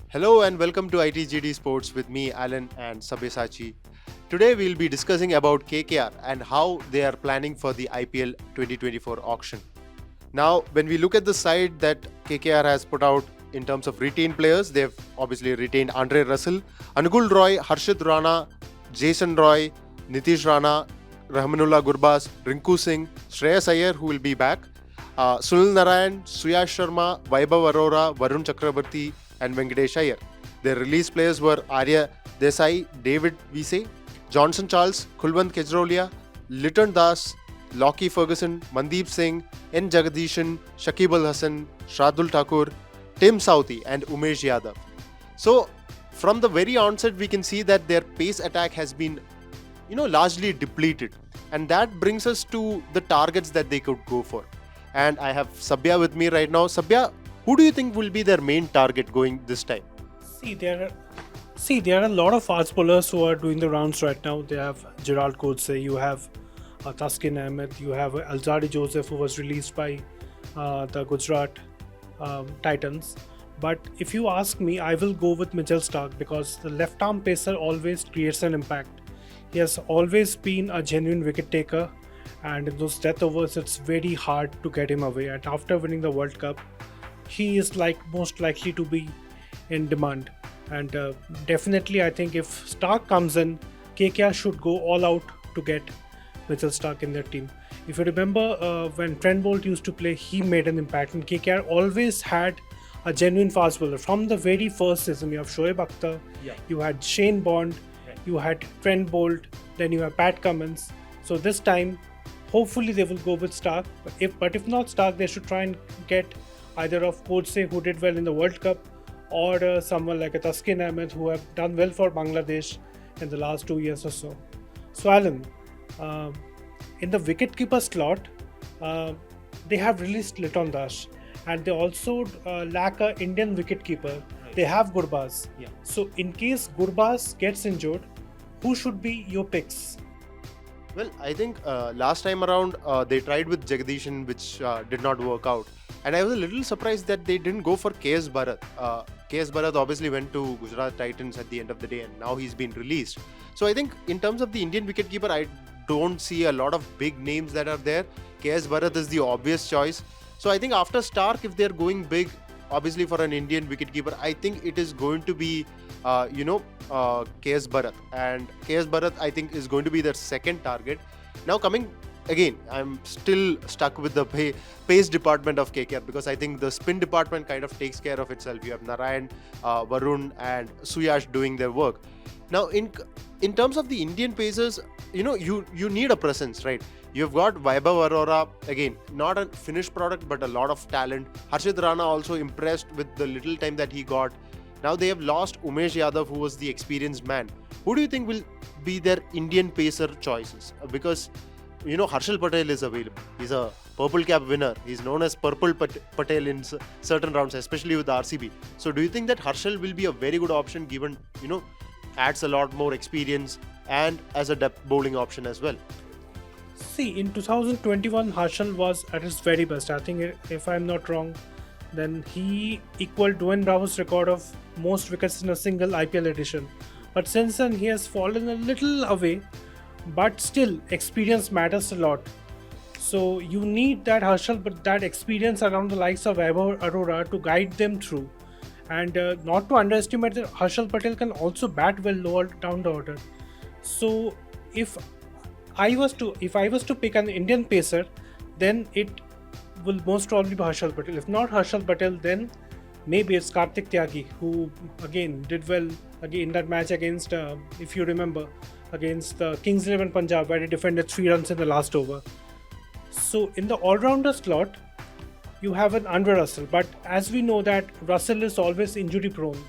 Hello and welcome to ITGD Sports with me, Alan and Sabyasachi. Today we'll be discussing about KKR and how they are planning for the IPL 2024 auction. Now, when we look at the side that KKR has put out in terms of retained players, they've obviously retained Andre Russell, Anugul Roy, Harshit Rana, Jason Roy, Nitish Rana, Rahmanullah Gurbaz, Rinku Singh, Shreyas Iyer, who will be back, Sunil Narayan, Suyash Sharma, Vaibhav Arora, Varun Chakrabarti, and Venkatesh Iyer. Their release players were Arya Desai, David Vise, Johnson Charles, Kulwant Kejrolia, Litton Das, Lockie Ferguson, Mandeep Singh, N. Jagadishan, Shakib Al Hassan, Shradul Thakur, Tim Southey, and Umesh Yadav. So, from the very onset, we can see that their pace attack has been, largely depleted, and that brings us to the targets that they could go for. And I have Sabya with me right now. Sabya, who do you think will be their main target going this time? See, there are a lot of fast bowlers who are doing the rounds right now. They have Gerald Coetzee, you have Taskin Ahmed, you have Alzadi Joseph, who was released by the Gujarat Titans. But if you ask me, I will go with Mitchell Stark because the left arm pacer always creates an impact. He has always been a genuine wicket taker, and in those death overs, it's very hard to get him away. And after winning the World Cup, he is like most likely to be in demand. And definitely, I think if Stark comes in, KKR should go all out to get Mitchell Stark in their team. If you remember when Trent Bolt used to play, he made an impact, and KKR always had a genuine fast bowler from the very first season. You have Shoaib Akhtar, you had Shane Bond, you had Trent Bolt, then you have Pat Cummins. So this time, hopefully they will go with Stark. But if not Stark, they should try and get either of Coetzee, who did well in the World Cup, or someone like a Taskin Ahmed, who have done well for Bangladesh in the last 2 years or so. So Alan, uh, in the wicketkeeper slot, uh, they have released Litton Das, and they also lack a Indian wicketkeeper. They have Gurbaz. So in case Gurbaz gets injured, who should be your picks? Well, I think last time around they tried with Jagadishan, which did not work out. And I was a little surprised that they didn't go for KS Bharat. KS Bharat obviously went to Gujarat Titans at the end of the day, and now he's been released. So I think in terms of the Indian wicketkeeper, I don't see a lot of big names that are there. KS Bharat is the obvious choice. So I think after Stark, if they're going big, obviously for an Indian wicketkeeper, I think it is going to be, KS Bharat. And KS Bharat, I think, is going to be their second target. Now coming again, I'm still stuck with the pace department of KKR because I think the spin department kind of takes care of itself. You have Narayan, Varun, and Suyash doing their work. Now, in terms of the Indian pacers, you need a presence, right? You've got Vaibhav Arora, again, not a finished product, but a lot of talent. Harshit Rana also impressed with the little time that he got. Now they have lost Umesh Yadav, who was the experienced man. Who do you think will be their Indian pacer choices? Because Harshal Patel is available. He's a purple cap winner. He's known as Purple Patel in certain rounds, especially with RCB. So do you think that Harshal will be a very good option given, adds a lot more experience and as a depth bowling option as well? See, in 2021, Harshal was at his very best. I think, if I'm not wrong, then he equaled Dwayne Bravo's record of most wickets in a single IPL edition. But since then, he has fallen a little away. But still, experience matters a lot. So you need that Harshal, but that experience around the likes of Vaibhav Arora to guide them through. And not to underestimate that Harshal Patel can also bat well lower down the order. So if if I was to pick an Indian pacer, then it will most probably be Harshal Patel. If not Harshal Patel, then maybe it's Kartik Tyagi, who again did well again in that match against, if you remember, against the Kings 11 Punjab, where he defended 3 runs in the last over. So in the all-rounder slot, you have an Andre Russell, but as we know that Russell is always injury prone.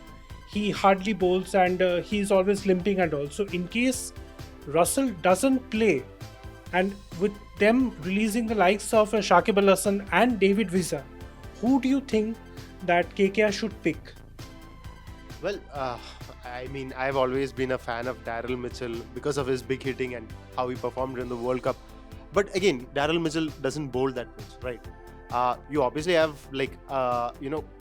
He hardly bowls, and he's always limping and all. So in case Russell doesn't play, and with them releasing the likes of Shakib Al Hassan and David Visa, who do you think that KKR should pick? Well, I've always been a fan of Daryl Mitchell because of his big hitting and how he performed in the World Cup. But again, Daryl Mitchell doesn't bowl that much, right? You obviously have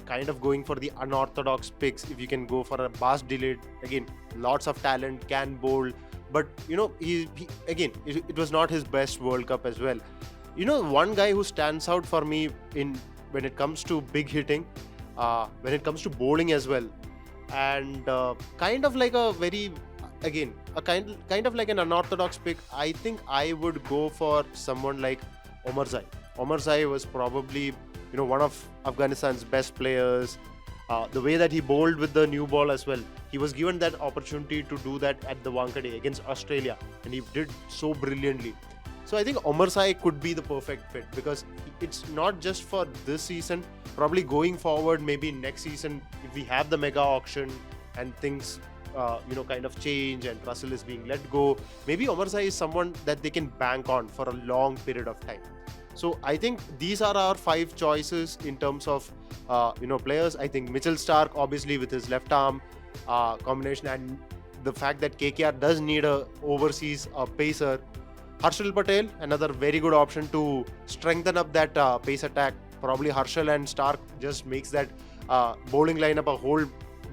kind of going for the unorthodox picks. If you can go for a Bas delayed, again, lots of talent, can bowl, but he again, it was not his best World Cup as well. One guy who stands out for me in when it comes to big hitting, when it comes to bowling as well, and kind of like a very, again, a kind of like an unorthodox pick. I think I would go for someone like Omarzai. Omarzai was probably one of Afghanistan's best players. The way that he bowled with the new ball as well, he was given that opportunity to do that at the Wankhede against Australia, and he did so brilliantly. So I think Omarzai could be the perfect fit, because it's not just for this season. Probably going forward, maybe next season, if we have the mega auction and things, kind of change, and Russell is being let go, maybe Omarzai is someone that they can bank on for a long period of time. So I think these are our 5 choices in terms of players. I think Mitchell Starc, obviously with his left arm combination, and the fact that KKR does need a overseas pacer. Harshal Patel, another very good option to strengthen up that pace attack. Probably Harshal and Starc just makes that bowling lineup a whole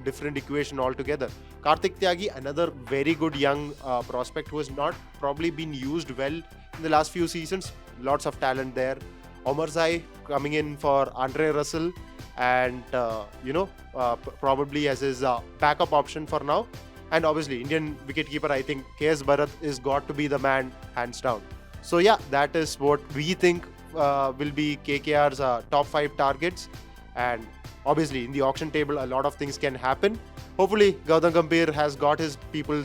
different equation altogether. Karthik Tyagi, another very good young prospect who has not probably been used well in the last few seasons. Lots of talent there. Omarzai coming in for Andre Russell, and probably as his backup option for now. And obviously, Indian wicketkeeper, I think KS Bharat is got to be the man, hands down. So yeah, that is what we think will be KKR's top 5 targets. And obviously, in the auction table, a lot of things can happen. Hopefully, Gautam Gambhir has got his people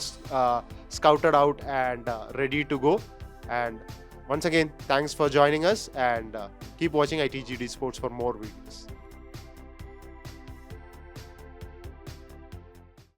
scouted out and ready to go. And once again, thanks for joining us, and keep watching ITGD Sports for more videos.